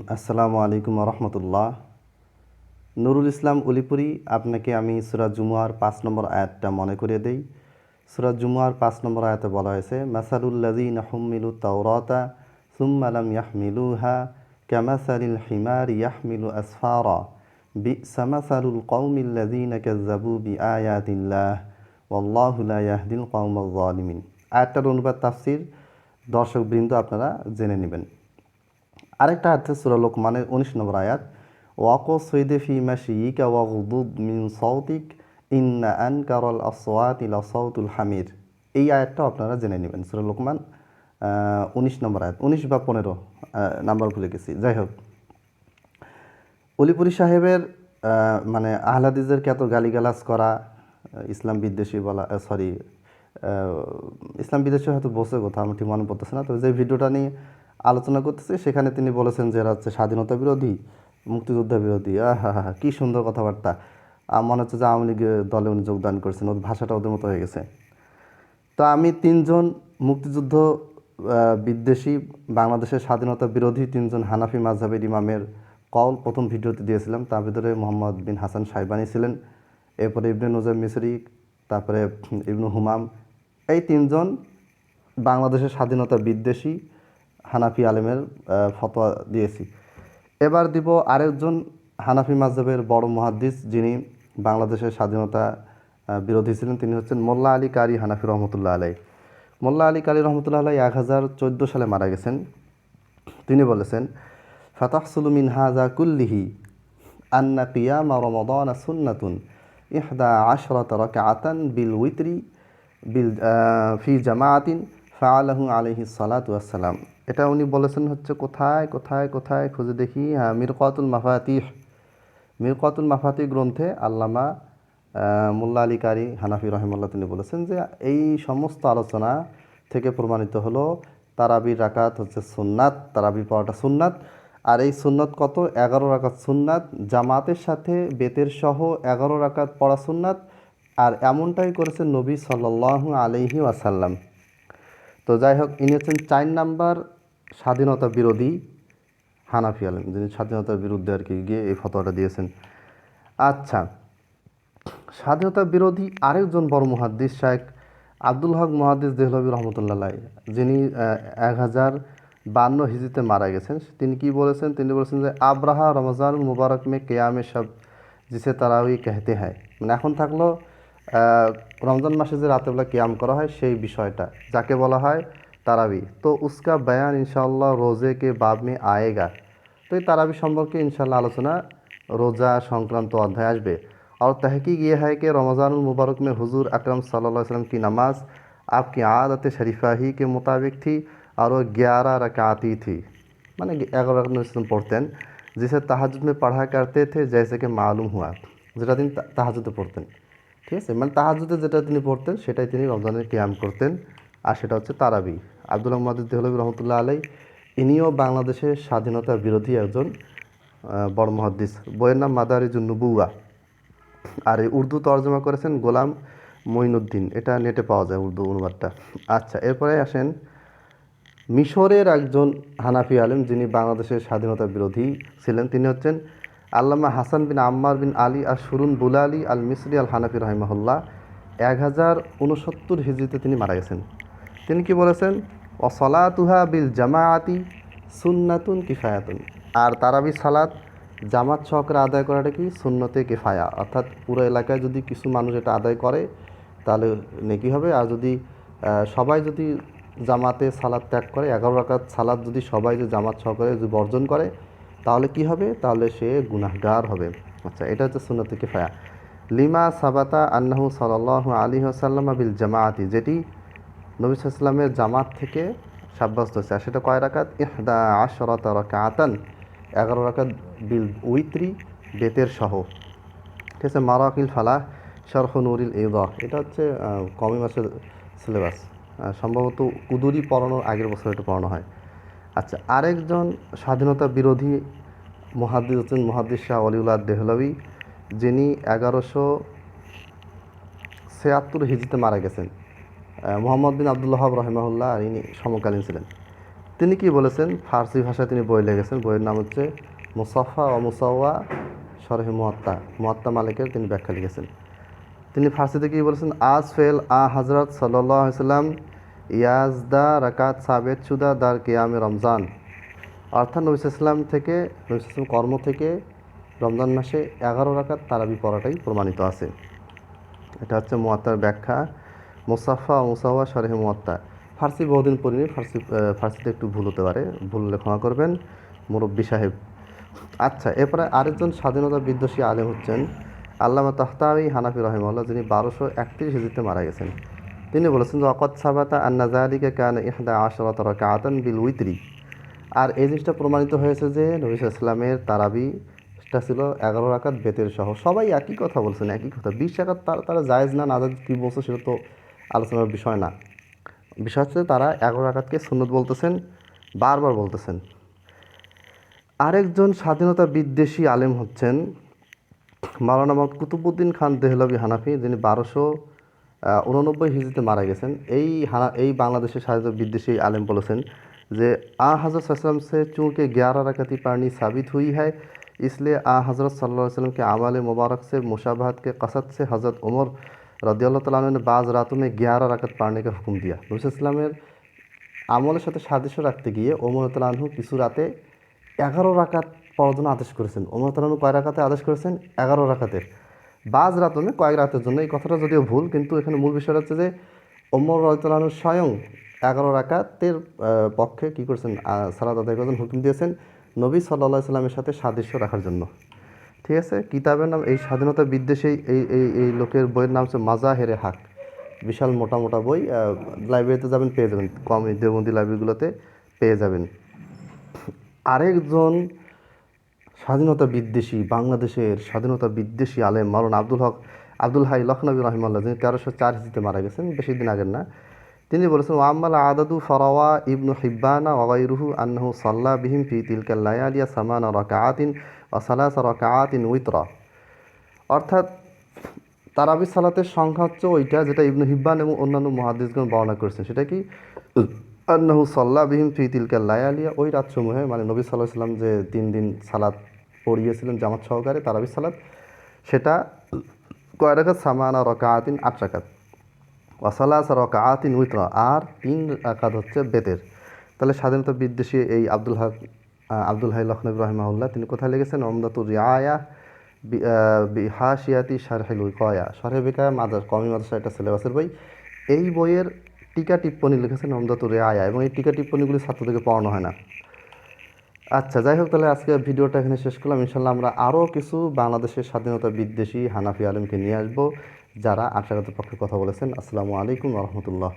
আসসালামু আলাইকুম রহমতুল্লাহ। নুরুল ইসলাম উলিপুরি, আপনাকে আমি সূরা জুমুয়ার 5 নম্বর আয়াতটা মনে করিয়ে দেই। সূরা জুমুয়ার 5 নম্বর আয়াতে বলা হয়েছে, মাসালুল্লাযীনা হুম্মিলুত তাওরাতা সুম্মা লাম ইয়াহমিলুহা কামাসালিল হিমারি ইয়াহমিলু আসফারা বি'সা মাসালুল কওমিল্লাযীনা কাযযাবু বিআয়াতিল্লাহ ওয়াল্লাহু লা ইয়াহদিল কওমায যালিমিন। আয়াতটার অনুবাদ তাফসীর দর্শকবৃন্দ আপনারা জেনে নেবেন। আরেকটা আছে সূরা লোকমানের 19 নম্বর আয়াত, ওয়াকসিদ ফি মাশিয়িকা ওয়াগদুদ মিন সাওতিক ইন্না আনকারাল আসওয়াতি লাসাউতুল হামির। এই আয়াতটাও আপনারা জেনে নেবেন। সূরা লোকমান 19 নম্বর আয়াত, 19 বা 15 নাম্বার ভুলে গেছি। যাই হোক, অলিপুরি সাহেবের মানে আহলাদিজদেরকে এত গালিগালাজ করা, ইসলাম বিদ্বেষী বলা, ইসলাম বিদ্বেষী হয়তো বসে কথা আমার ঠিক মনে পড়তেছে না। তো যে ভিডিওটা নিয়ে আলোচনা করতেছে সেখানে তিনি বলেছেন যে এরা হচ্ছে স্বাধীনতা বিরোধী, মুক্তিযোদ্ধা বিরোধী। হা কী সুন্দর কথাবার্তা। মনে হচ্ছে যে আওয়ামী লীগের দলে উনি যোগদান করেছেন, ওর ভাষাটা ওদের মতো হয়ে গেছে। তো আমি 3জন মুক্তিযুদ্ধ বিদ্বেষী, বাংলাদেশের স্বাধীনতা বিরোধী 3জন হানাফি মাযহাবের ইমামের কওল প্রথম ভিডিওতে দিয়েছিলাম। তার ভিতরে মোহাম্মদ বিন হাসান শাইবানি ছিলেন, এরপরে ইবনে নুজাym মিসরি, তারপরে ইবনু হুমাম। এই 3জন বাংলাদেশের স্বাধীনতা বিদ্বেষী হানাফি আলেমের ফতোয়া দিয়েছি। এবার দিব আরেকজন হানাফি মাযহাবের বড় মুহাদ্দিস, যিনি বাংলাদেশের স্বাধীনতা বিরোধী ছিলেন। তিনি হচ্ছেন মোল্লা আলী কারি হানাফি রহমতুল্লাহ আলাই। মোল্লা আলী কারি রহমতুল্লাহ আলাই 1014 সালে মারা গেছেন। তিনি বলেছেন, ফাতাহসুলু মিন হাযা কুল্লিহি আন্না কিয়ামা রমাদানা সুন্নাতুন 11 রাকআতান বিল উইতরি বিল ফি জামাআতিন ফাআলাহু আলাইহিস সালাতু ওয়াসসালাম। এটা উনি বলেছেন হচ্ছে কোথায় কোথায় কোথায় খুঁজে দেখি, হ্যাঁ, মিরকাতুল মাফাতিহ গ্রন্থে আল্লামা মোল্লা আলী কারি হানাফি রহিমাহুল্লাহ তিনি বলেছেন যে এই সমস্ত আলোচনা থেকে প্রমাণিত হলো তারাবির রাকাত হচ্ছে সুন্নাত, তারাবি পড়াটা সুন্নাত। আর এই সুন্নাত কত? 11 রাকাত সুন্নাত, জামাতের সাথে বেতের সহ 11 রাকাত পড়া সুন্নাত। আর এমনটাই করেছেন নবী সাল্লাল্লাহু আলাইহি ওয়াসাল্লাম। তো যাই হোক, ইনি হচ্ছেন 4 নাম্বার স্বাধীনতা বিরোধী হানাফি আলেম, যিনি স্বাধীনতার বিরুদ্ধে আর কি গিয়ে এই ফতোয়াটা দিয়েছেন। আচ্ছা, স্বাধীনতা বিরোধী আরেকজন বড় মুহাদ্দিস শাইখ আব্দুল হক মুহাদ্দিস দেহলভী রহমতুল্লাহ আলাইহ, যিনি 1052 হিজরিতে মারা গেছেন। তিনি কি বলেছেন? তিনি বলেছেন যে আবরাহা রমজানুল মুবারক মে কেয়ামে সব জিসে তারাউই कहते हैं, মানে এখন থাকলো রমজান মাসে যে রাতেবেলা কিয়াম করা হয় সেই বিষয়টা যাকে বলা হয় তারাবি। তো উসকা বয়ান ইনশাআল্লাহ রোজে কে বাব মে আয়েগা। তো এই তারাবি সম্পর্কে ইনশাআল্লাহ আলোচনা রোজা সংক্রান্ত অধ্যায় আসবে। और तहकीक ये है कि रमज़ानुल मुबारक में हुजूर अकरम सल्लल्लाहु अलैहि वसल्लम की नमाज आपकी आदत शरीफा ही के मुताबिक थी और वो 11 रकाती थी, माने 11 रकात पढ़तें, जिसे तहज्जुद में पढ़ा करते थे, जैसे कि मालूम हुआ যেটা তিনি তাহাজ্জুদে পড়তেন। ঠিক আছে, মানে তাহাজ্জুদে যেটা তিনি পড়তেন সেটাই তিনি রমজানের কিয়াম করতেন, আর সেটা হচ্ছে তারাবি। আব্দুল হক মুহাদ্দিস দেহলভী রহমতুল্লাহ আলাই, ইনিও বাংলাদেশের স্বাধীনতা বিরোধী একজন বড় মুহাদ্দিস। বইয়ের নাম মাদারিজুন নুবুওয়া, আর এই উর্দু তর্জমা করেছেন গোলাম মঈনুদ্দিন। এটা নেটে পাওয়া যায় উর্দু অনুবাদটা। আচ্ছা, এরপরে আসেন মিশরের একজন হানাফি আলেম, যিনি বাংলাদেশের স্বাধীনতা বিরোধী ছিলেন। তিনি হচ্ছেন আল্লামা হাসান বিন আম্মার বিন আলী আর শুরুন বুলালি আল মিসরি আল হানাফি রহিমাহুল্লাহ। 1069 হিজরিতে তিনি মারা গেছেন। তিনি কি বলেছেন? ওয়াসলাতুহা বিল জামাআতি সুন্নাতুন কিফায়াতুন। আর তারাবি সালাত জামাত সহকারে আদায় করাটা কি সুন্নতে কিফায়া, অর্থাৎ পুরো এলাকায় যদি কিছু মানুষ এটা আদায় করে তাহলে নেকি হবে। আর যদি সবাই যদি জামাতে সালাত ত্যাগ করে, 11 রাকাত সালাত যদি সবাই যে জামাত সহকারে যদি বর্জন করে তাহলে কি হবে? তাহলে সে গুনাহগার হবে। আচ্ছা, এটা হচ্ছে সুন্নতে কিফায়া। লিমা সাবাতা আন্নাহু সাল্লাল্লাহু আলাইহি ওয়াসাল্লাম বিল জামাআতি, যেটি নবী সাল্লাল্লাহু আলাইহি ওয়াসাল্লামের জামাত থেকে সাব্যস্ত হচ্ছে। আর সেটা কয় রাকাত? 11 রাকাতান, 11 রাকাত বিল উইত্রি, বেতের সহ। ঠিক আছে, মারাকিল ফালাহ শরহ নুরিল ইদাহ, এটা হচ্ছে কমি মাসের সিলেবাস, সম্ভবত কুদুরি পড়ানোর আগের বছর এটা পড়ানো হয়। আচ্ছা, আরেকজন স্বাধীনতা বিরোধী মুহাদ্দিস হচ্ছেন মুহাদ্দিস শাহ ওলিউল্লাহ দেহলভী, যিনি 1176 হিজরিতে মারা গেছেন। মোহাম্মদ বিন আব্দুল ওয়াহাব রহিমাহুল্লাহ আর ইনি সমকালীন ছিলেন। তিনি কি বলেছেন? ফার্সি ভাষায় তিনি বই লিখেছেন, বইয়ের নাম হচ্ছে মুসাফা ও মুসাওয়া শরহে মুয়াত্তা, মুয়াত্তা মালিকের তিনি ব্যাখ্যা লিখেছেন। তিনি ফার্সিতে কি বলেছেন? আজ ফেল হজরত সাল্লাল্লাহু আলাইহি সাল্লাম ইয়াজদা রাকাত সাবেত শুদা দার কিয়ামে রমজান, অর্থাৎ নবী সাল্লাম থেকে, নবী সাল্লাম কর্ম থেকে রমজান মাসে 11 রাকাত তারাবি পড়াটাই প্রমাণিত আছে। এটা হচ্ছে মুয়াত্তার ব্যাখ্যা, মুসাফা ও মুসাওয়া শরহে মুয়াত্তা। ফার্সি বহুদিন পড়িনি, ফার্সিতে একটু ভুল হতে পারে, ভুল হলে ক্ষমা করবেন মুরব্বী সাহেব। আচ্ছা, এরপরে আরেকজন স্বাধীনতা বিদ্বেষী আলেম হচ্ছেন আল্লামা তাহতাউই হানাফি রহিমাহুল্লাহ, যিনি 1231 হিজরিতে মারা গেছেন। তিনি বলেছেন যে ওয়াকাদ সাবাতা আন্না যালিকা কানা 11 রাকাতান বিল উইতরি, আর এই জিনিসটা প্রমাণিত হয়েছে যে নবী সাল্লাল্লাহু আলাইহি ওয়াসাল্লামের তারাবিটা ছিল 11 রাকাত বেতের সহ। সবাই একই কথা বলছেন, একই কথা। 20 রাকাত তারা জায়েজ না জায়েজ কী বলছে সেটা তো আলোচনার বিষয় না। বিষয় হচ্ছে তারা 11 রাকাতকে সুন্নত বলতেছেন, বারবার বলতেছেন। আরেকজন স্বাধীনতা বিদ্বেষী আলেম হচ্ছেন মাওলানা মোহাম্মদ কুতুবউদ্দিন খান দেহলভী হানাফি, যিনি 1289 হিজরিতে মারা গেছেন। এই বাংলাদেশের স্বাধীনতা বিদ্বেষী আলেম বলেছেন যে हज़रत सल्लल्लाहु अलैहि वसल्लम से चूँकि 11 रकाती पढ़नी साबित हुई है, इसलिए हज़रत सल्लल्लाहु अलैहि वसल्लम के आमाल मुबारक से मुशाबहत के कसद से हज़रत उमर रदियल्लाहु ताला अन्हु ने बाज़ रातों में 11 रकात पढ़ने का हुक्म दिया। नबी इस्लामेর আমলের সাথে সাদৃশ্য রাখতে গিয়ে ওমর রাদিয়াল্লাহু আনহু কিছু রাতে 11 রাকাত পড়ার জন্য আদেশ করেছেন। ওমর রাদিয়াল্লাহু আনহু কয় রাকাতে আদেশ করেছেন? 11 রাকাতের। বাজ রাত মানে কয়েক রাতের জন্য। এই কথাটা যদিও ভুল, কিন্তু এখানে মূল বিষয়টা হচ্ছে যে ওমর রাদিয়াল্লাহু আনহু স্বয়ং 11 রাকাতের পক্ষে কী করেছেন? সালাত আদায় করার জন্য হুকুম দিয়েছেন, নবী সাল্লাল্লাহু আলাইহি সাল্লামের সাথে সাদৃশ্য রাখার জন্য। ঠিক আছে? কিতাবের নাম, এই স্বাধীনতা বিদ্বেষী এই লোকের বইয়ের নাম হচ্ছে মাজাহেরে হাক। বিশাল মোটা মোটা বই, লাইব্রেরিতে যাবেন পেয়ে যাবেন, কম দেওবন্দি লাইব্রেরিগুলোতে পেয়ে যাবেন। আরেকজন স্বাধীনতা বিদ্বেষী, বাংলাদেশের স্বাধীনতা বিদ্বেষী আলেম মাওলানা আব্দুল হাই লখনবী রহিমাহুল্লাহ, যিনি 1304 হিজরিতে মারা গেছেন, বেশি দিন আগের না। তিনি বলেছেন ওয়াম্মাল আদাদু ফারাওয়া ইবনু হিব্বানা ওয়া গায়রুহু আন্নাহু সাল্লা বিহিম ফি তিলকাল লায়ালিয়া সামানা রাকাআতিন ওয়া সালাসা রাকাআতিন উইতরা, অর্থাৎ তারাবি সালাতের সংখ্যা হচ্ছে ওইটা যেটা ইবনু হিব্বান এবং অন্যান্য মুহাদ্দিসগণ বর্ণনা করেছেন। সেটা কি? আন্নাহু সাল্লা বিহিম ফি তিলকাল লায়ালিয়া, ওই রাতসমূহে, মানে নবী সাল্লাল্লাহু আলাইহি ওয়াসাল্লাম যে 3 দিন সালাত পড়িয়েছিলেন জামাত সহকারে তারাবি সালাত, সেটা কয় রাকাত? সামানা রাকাআতিন, 8 রাকাত। ওয়াসালাসা রাকাআতিন উইতরা, আর 3 রাকাত হচ্ছে বেতের। তাহলে স্বাধীনতা বিদ্বেষী এই আব্দুল হাই লখনবী রহিমাহুল্লাহ তিনি কোথায় লিখেছেন? উমদাতুর রিআয়া বিহাশিয়াতি শারহিল উইকায়া, শারহে বিকায়া মাদ্রাসা, কওমি মাদ্রাসা, এটা সিলেবাসের বই। এই বইয়ের টিকা টিপ্পনী লিখেছেন উমদাতুর রিআয়া, এবং এই টিকা টিপ্পণীগুলি ছাত্রদেরকে পড়ানো হয় না। আচ্ছা, যাই হোক, তাহলে আজকে ভিডিওটা এখানে শেষ করলাম। ইনশাল্লাহ আমরা আরও কিছু বাংলাদেশের স্বাধীনতা বিদ্বেষী হানাফি আলেমকে নিয়ে আসবো যারা 8 রাকাতের পক্ষে কথা বলেছেন। আসসালামু আলাইকুম ওয়া রাহমাতুল্লাহ।